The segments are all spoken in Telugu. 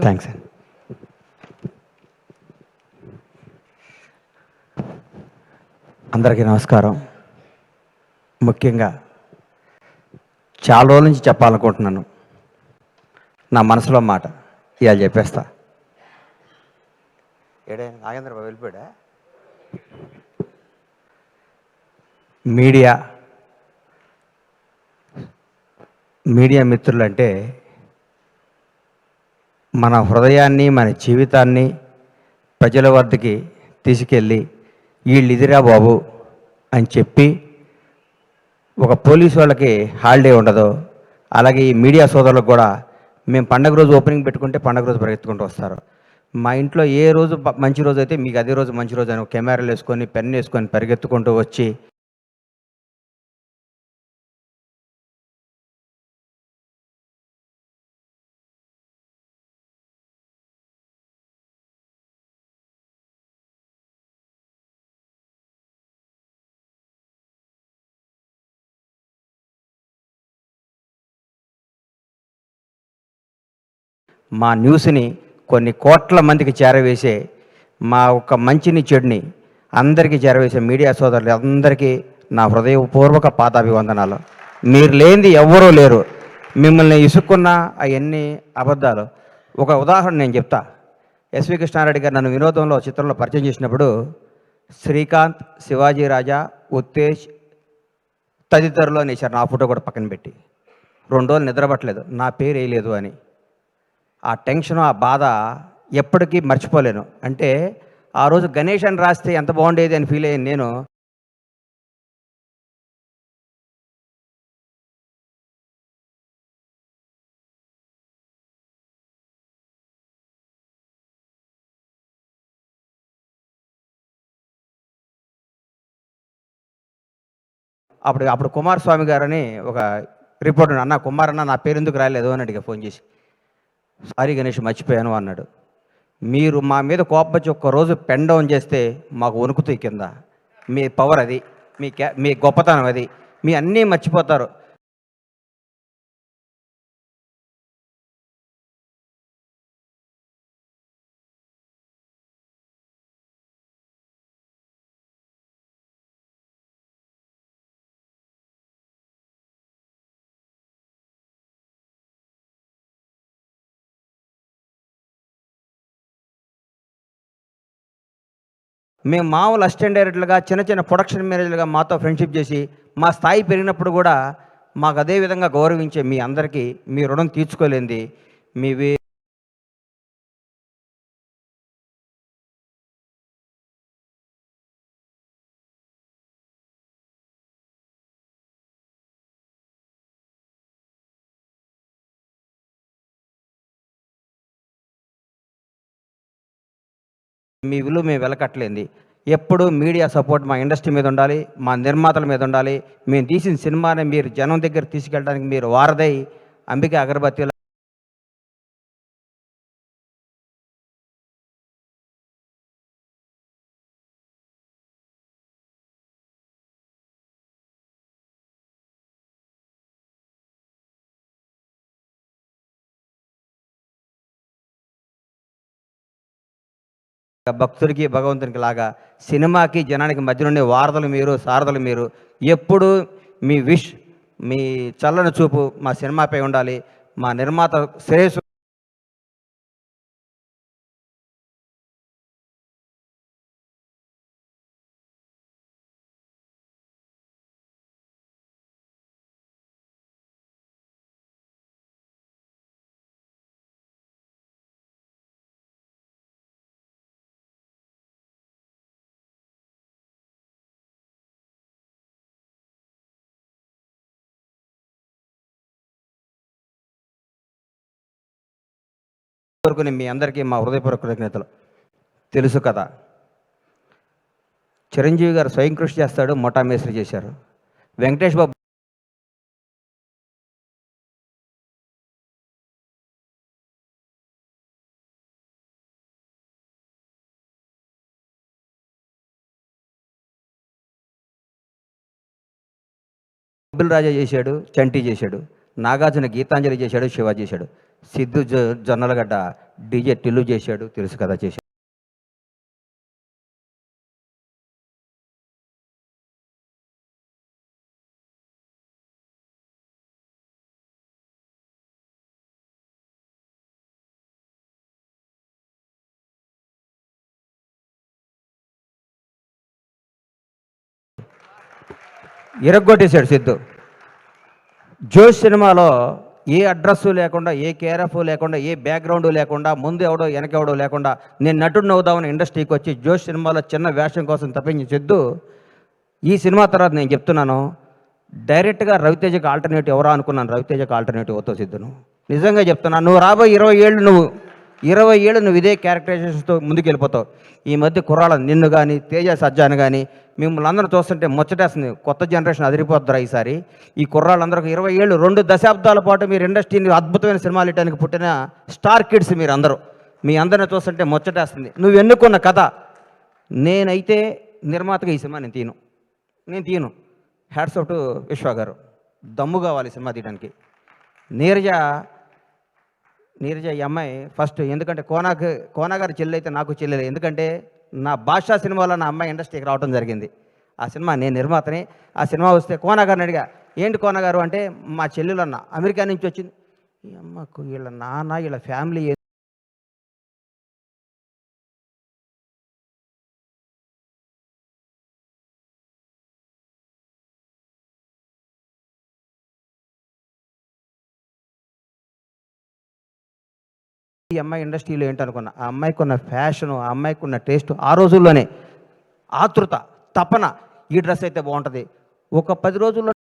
థ్యాంక్స్. అందరికీ నమస్కారం. ముఖ్యంగా చాలా రోజుల నుంచి చెప్పాలనుకుంటున్నాను నా మనసులో మాట. ఇవాళ చెప్పేస్తా. ఏడే నాగేంద్ర బాబు వెళ్ళిపోయాడా? మీడియా మిత్రులంటే మన హృదయాన్ని, మన జీవితాన్ని ప్రజల వద్దకి తీసుకెళ్ళి వీళ్ళు ఇదిరా బాబు అని చెప్పి, ఒక పోలీసు వాళ్ళకి హాలిడే ఉండదు, అలాగే ఈ మీడియా సోదరులకు కూడా మేము పండగ రోజు ఓపెనింగ్ పెట్టుకుంటే పండగ రోజు పరిగెత్తుకుంటూ వస్తారు. మా ఇంట్లో ఏ రోజు మంచి రోజు అయితే మీకు అదే రోజు మంచి రోజు అని కెమెరాలు వేసుకొని పెన్ వేసుకొని పరిగెత్తుకుంటూ వచ్చి మా న్యూస్ని కొన్ని కోట్ల మందికి చేరవేసే, మా ఒక మంచిని చెడుని అందరికీ చేరవేసే మీడియా సోదరులు అందరికీ నా హృదయపూర్వక పాదాభివందనాలు. మీరు లేనిది ఎవ్వరూ లేరు. మిమ్మల్ని ఇసుక్కున్న అవన్నీ అబద్ధాలు. ఒక ఉదాహరణ నేను చెప్తా. ఎస్వి కృష్ణారెడ్డి గారు నన్ను వినోదంలో చిత్రంలో పరిచయం చేసినప్పుడు శ్రీకాంత్, శివాజీ రాజా, ఉత్తేజ్ తదితరులు అనేసారు. నా ఫోటో కూడా పక్కన పెట్టి 2 రోజులు నిద్రపట్టలేదు, నా పేరు వేయలేదు అని. ఆ టెన్షన్, ఆ బాధ ఎప్పటికీ మర్చిపోలేను. అంటే ఆ రోజు గణేష్ అని రాస్తే ఎంత బాగుండేది అని ఫీల్ అయ్యాను నేను. అప్పుడు కుమారస్వామి గారని ఒక రిపోర్టర్, అన్న కుమార్ అన్న నా పేరు ఎందుకు రాలేదు అని అడిగా ఫోన్ చేసి. సారీ గణేష్ మర్చిపోయాను అన్నాడు. మీరు మా మీద కోపచ్చి ఒక్కరోజు పెన్ డౌన్ చేస్తే మాకు వణుకుతాయి కింద. మీ పవర్ అది, మీ గొప్పతనం అది, మీ అన్నీ మర్చిపోతారు. మేము మామూలు అసిస్టెంట్ డైరెక్టర్లుగా చిన్న చిన్న ప్రొడక్షన్ మేనేజర్లుగా మాతో ఫ్రెండ్షిప్ చేసి మా స్థాయి పెరిగినప్పుడు కూడా మాకు అదే విధంగా గౌరవించే మీ అందరికీ మీ రుణం తీర్చుకోలేంది. మీ మీ విలువ మేము వెలకట్టలేంది. ఎప్పుడు మీడియా సపోర్ట్ మా ఇండస్ట్రీ మీద ఉండాలి, మా నిర్మాతల మీద ఉండాలి. మేము తీసిన సినిమాని మీరు జనం దగ్గర తీసుకెళ్ళడానికి మీరు వారధై అంబికా అగరబత్తిలో భక్తుడికి భగవంతునికి లాగా సినిమాకి జనానికి మధ్య నుండి వారధులు మీరు, సారథులు మీరు. ఎప్పుడు మీ విష్, మీ చల్లని చూపు మా సినిమాపై ఉండాలి. మా నిర్మాత శ్రేయస్సు కోరుకుని మీ అందరికీ మా హృదయపూర్వక కృతజ్ఞతలు. తెలుసు కదా, చిరంజీవి గారు స్వయం కృషి చేస్తాడు, మొఠా మేస్త్రి చేశారు. వెంకటేష్ బాబు రాజా చేశాడు, చంటి చేశాడు, నాగార్జున గీతాంజలి చేశాడు, శివ చేశాడు. సిద్ధు జొన్నలగడ్డ డీజే టిల్లు చేశాడు, తెలుసు కదా చేశాడు. ఇరగ్గొట్టేశాడు సిద్ధు. జోష్ సినిమాలో ఏ అడ్రస్సు లేకుండా, ఏ కేరఫ్ లేకుండా, ఏ బ్యాక్గ్రౌండ్ లేకుండా, ముందు ఎవడో వెనకెవడో లేకుండా నేను నటుడిని అవుదామని ఇండస్ట్రీకి వచ్చి జోష్ సినిమాలో చిన్న వేషం కోసం తప్పించి సిద్ధు ఈ సినిమా తర్వాత నేను చెప్తున్నాను, డైరెక్ట్గా రవితేజకి ఆల్టర్నేటివ్ ఎవరా అనుకున్నాను, రవితేజకి ఆల్టర్నేటివ్ అవుతావు సిద్ధును. నిజంగా చెప్తున్నాను, నువ్వు రాబోయే 20 ఏళ్ళు నువ్వు ఇదే క్యారెక్టరైజేషన్తో ముందుకు వెళ్ళిపోతావు. ఈ మధ్య కుర్రాళ్ళ నిన్ను కానీ, తేజ సజ్జాను కానీ మిమ్మల్ని అందరూ చూస్తుంటే ముచ్చటేస్తుంది. కొత్త జనరేషన్ అదిరిపోద్దురా ఈసారి. ఈ కుర్రాళ్ళందరూ 20 ఏళ్ళు, 2 దశాబ్దాల పాటు మీరు ఇండస్ట్రీని అద్భుతమైన సినిమాలు ఇవ్వడానికి పుట్టిన స్టార్ కిడ్స్ మీరు అందరూ. మీ అందరిని చూస్తుంటే ముచ్చటేస్తుంది. నువ్వు ఎన్నుకున్న కథ. నేనైతే నిర్మాతగా ఈ సినిమా నేను తీయను. హ్యాట్స్ ఆఫ్ టు విశ్వ గారు. దమ్ము కావాలి సినిమా తీయడానికి. నీరజ ఈ అమ్మాయి ఫస్ట్, ఎందుకంటే కోనాగారి చెల్లి అయితే నాకు చెల్లెలే. ఎందుకంటే నా భాషా సినిమాలో నా అమ్మాయి ఇండస్ట్రీకి రావడం జరిగింది. ఆ సినిమా నేను నిర్మాతని. ఆ సినిమా వస్తే కోనాగారిని అడిగా, ఏంటి కోనగారు అంటే, మా చెల్లెలు అన్న అమెరికా నుంచి వచ్చింది. ఈ అమ్మకు వీళ్ళ నాన్న వీళ్ళ ఫ్యామిలీ ఈ అమ్మాయి ఇండస్ట్రీలో ఏంటనుకున్నా. ఆ అమ్మాయికి ఉన్న ఫ్యాషను, ఆ అమ్మాయికి ఉన్న టేస్ట్, ఆ రోజుల్లోనే ఆతృత, తపన, ఈ డ్రెస్ అయితే బాగుంటుంది. ఒక 10 రోజుల్లో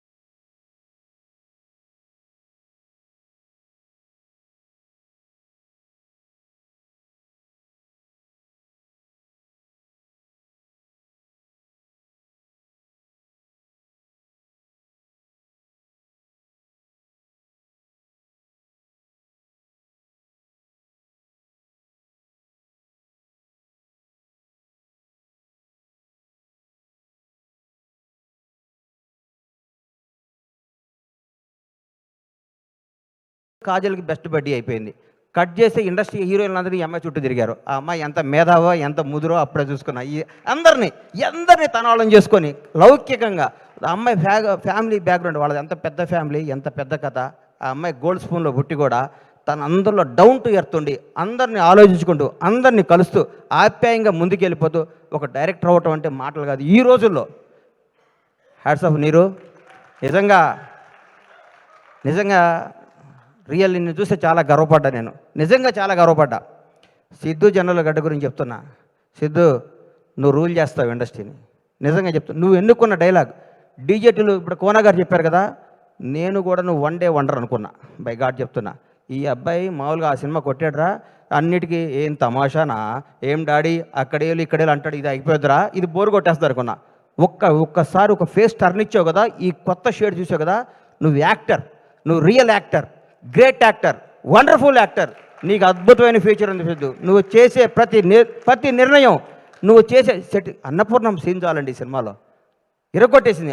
కాజల్కి బెస్ట్ బడ్డీ అయిపోయింది. కట్ చేసి ఇండస్ట్రీ హీరోయిన్లు అందరినీ ఈ అమ్మాయి చుట్టూ తిరిగారు. ఆ అమ్మాయి ఎంత మేధావో, ఎంత ముదురో అప్పుడే చూసుకున్నా. ఈ అందరినీ తనాళం చేసుకొని లౌకికంగా, ఆ అమ్మాయి ఫ్యామిలీ బ్యాక్గ్రౌండ్ వాళ్ళది ఎంత పెద్ద ఫ్యామిలీ, ఎంత పెద్ద కథ. ఆ అమ్మాయి గోల్డ్ స్పూన్లో పుట్టి కూడా తన అందరిలో డౌన్ టు ఎర్త్ ఉండి, అందరినీ ఆలోచించుకుంటూ, అందరినీ కలుస్తూ, ఆప్యాయంగా ముందుకెళ్ళిపోతూ ఒక డైరెక్టర్ అవ్వటం అంటే మాటలు కాదు ఈ రోజుల్లో. హ్యాట్స్ ఆఫ్ నీరు. నిజంగా రియల్ నిన్ను చూస్తే చాలా గర్వపడ్డా. నేను నిజంగా చాలా గర్వపడ్డా. సిద్ధు జొన్నలగడ్డ గురించి చెప్తున్నా. సిద్ధు, నువ్వు రూల్ చేస్తావు ఇండస్ట్రీని. నిజంగా చెప్తున్నా. నువ్వు ఎన్నుకున్న డైలాగ్ డీజేటీలు ఇప్పుడు కోనగారు చెప్పారు కదా, నేను కూడా నువ్వు వన్ డే వండర్ అనుకున్నా. బై గాడ్ చెప్తున్నా. ఈ అబ్బాయి మామూలుగా ఆ సినిమా కొట్టాడురా, అన్నిటికీ ఏం తమాషానా, ఏం డాడీ అక్కడేళ్ళు ఇక్కడేళ్ళు అంటాడు, ఇది అయిపోద్దురా, ఇది బోరు కొట్టేస్తారు అనుకున్నా. ఒక్కసారి ఒక ఫేస్ టర్న్ ఇచ్చావు కదా, ఈ కొత్త షేడ్ చూసావు కదా, నువ్వు యాక్టర్, నువ్వు real actor, great actor, wonderful actor. నీకు అద్భుతమైన ఫ్యూచర్ ఉంది సిద్ధు. నువ్వు చేసే ప్రతి నిర్ణయం, నువ్వు చేసే అన్నపూర్ణం సీన్ చాలండి ఈ సినిమాలో. ఇరగొట్టేసింది.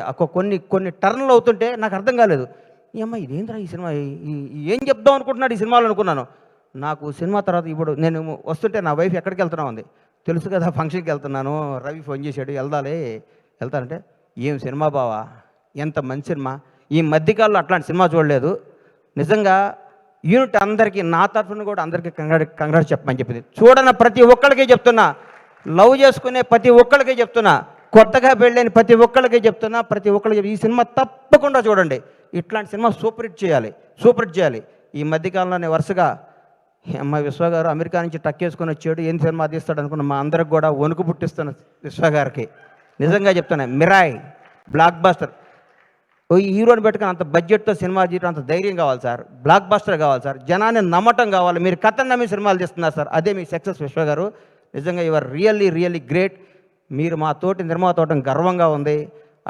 కొన్ని టర్న్లు అవుతుంటే నాకు అర్థం కాలేదు. ఈ అమ్మాయి ఇదేంద్రా ఈ సినిమా, ఏం చెప్దాం అనుకుంటున్నాడు ఈ సినిమాలో అనుకున్నాను. నాకు సినిమా తర్వాత ఇప్పుడు నేను వస్తుంటే నా వైఫ్ ఎక్కడికి వెళ్తున్నావు అంది. తెలుసు కదా ఫంక్షన్కి వెళ్తున్నాను, రవి ఫోన్ చేశాడు, వెళ్తానంటే ఏం సినిమా బావా, ఎంత మంచి సినిమా, ఈ మధ్యకాలంలో అట్లాంటి సినిమా చూడలేదు. నిజంగా యూనిట్ అందరికీ, నా తరఫున కూడా అందరికీ కంగ్రాట్స్ చెప్పమని చెప్పింది. చూడన ప్రతి ఒక్కరికి చెప్తున్నా, లవ్ చేసుకునే ప్రతి ఒక్కరికి చెప్తున్నా, కొత్తగా పెళ్ళైన ప్రతి ఒక్కరికి చెప్తున్నా, ప్రతి ఒక్కరికి ఈ సినిమా తప్పకుండా చూడండి. ఇట్లాంటి సినిమా సూపర్ హిట్ చేయాలి. ఈ మధ్యకాలంలోనే వరుసగా అమ్మాయి విశ్వ గారు అమెరికా నుంచి టక్కేసుకొని వచ్చాడు, ఏం సినిమా తీస్తాడు అనుకున్న మా అందరికి కూడా వణుకు పుట్టిస్తున్న విశ్వ గారికి నిజంగా చెప్తున్నా. Mirai blockbuster. ఈ హీరోని పెట్టుకుని అంత బడ్జెట్తో సినిమా తీయడం అంత ధైర్యం కావాలి సార్. బ్లాక్ బాస్టర్ కావాలి సార్. జనాన్ని నమ్మటం కావాలి. మీరు కథను నమ్మి సినిమాలు తీస్తున్నారు సార్. అదే మీ సక్సెస్ విశ్వ గారు. నిజంగా యువర్ రియల్లీ గ్రేట్. మీరు మా తోటి నిర్మాత అవడం గర్వంగా ఉంది.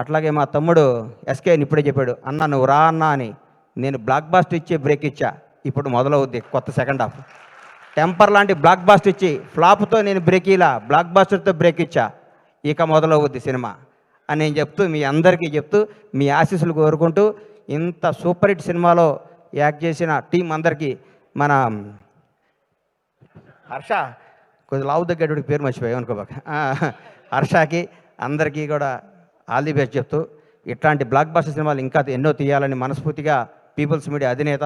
అట్లాగే మా తమ్ముడు ఎస్కే ఇప్పుడే చెప్పాడు, అన్న నువ్వు రా అన్న అని. నేను బ్లాక్ బాస్టర్ ఇచ్చే బ్రేక్ ఇచ్చా. ఇప్పుడు మొదలవుద్ది కొత్త సెకండ్ హాఫ్. టెంపర్ లాంటి బ్లాక్ బాస్టర్ ఇచ్చి ఫ్లాప్తో నేను బ్రేక్ ఇలా బ్లాక్ బాస్టర్తో బ్రేక్ ఇచ్చా. ఇక మొదలవుద్ది సినిమా అని నేను చెప్తూ, మీ అందరికీ చెప్తూ, మీ ఆశీస్సులు కోరుకుంటూ, ఇంత సూపర్ హిట్ సినిమాలో యాక్ట్ చేసిన టీం అందరికీ మన హర్ష, కొద్ది లావు తగ్గేటువంటి పేరు మర్చిపోయాం అనుకోబాక, హర్షకి అందరికీ కూడా ఆల్ ది బెస్ట్ చెప్తూ ఇట్లాంటి బ్లాక్ బస్టర్ సినిమాలు ఇంకా ఎన్నో తీయాలని మనస్ఫూర్తిగా పీపుల్స్ మీడియా అధినేత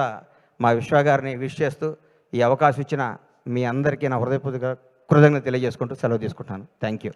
మా విశ్వ గారిని విష్ చేస్తూ ఈ అవకాశం ఇచ్చిన మీ అందరికీ నా హృదయపూర్వక కృతజ్ఞత తెలియజేసుకుంటూ సెలవు తీసుకుంటాను. Thank you.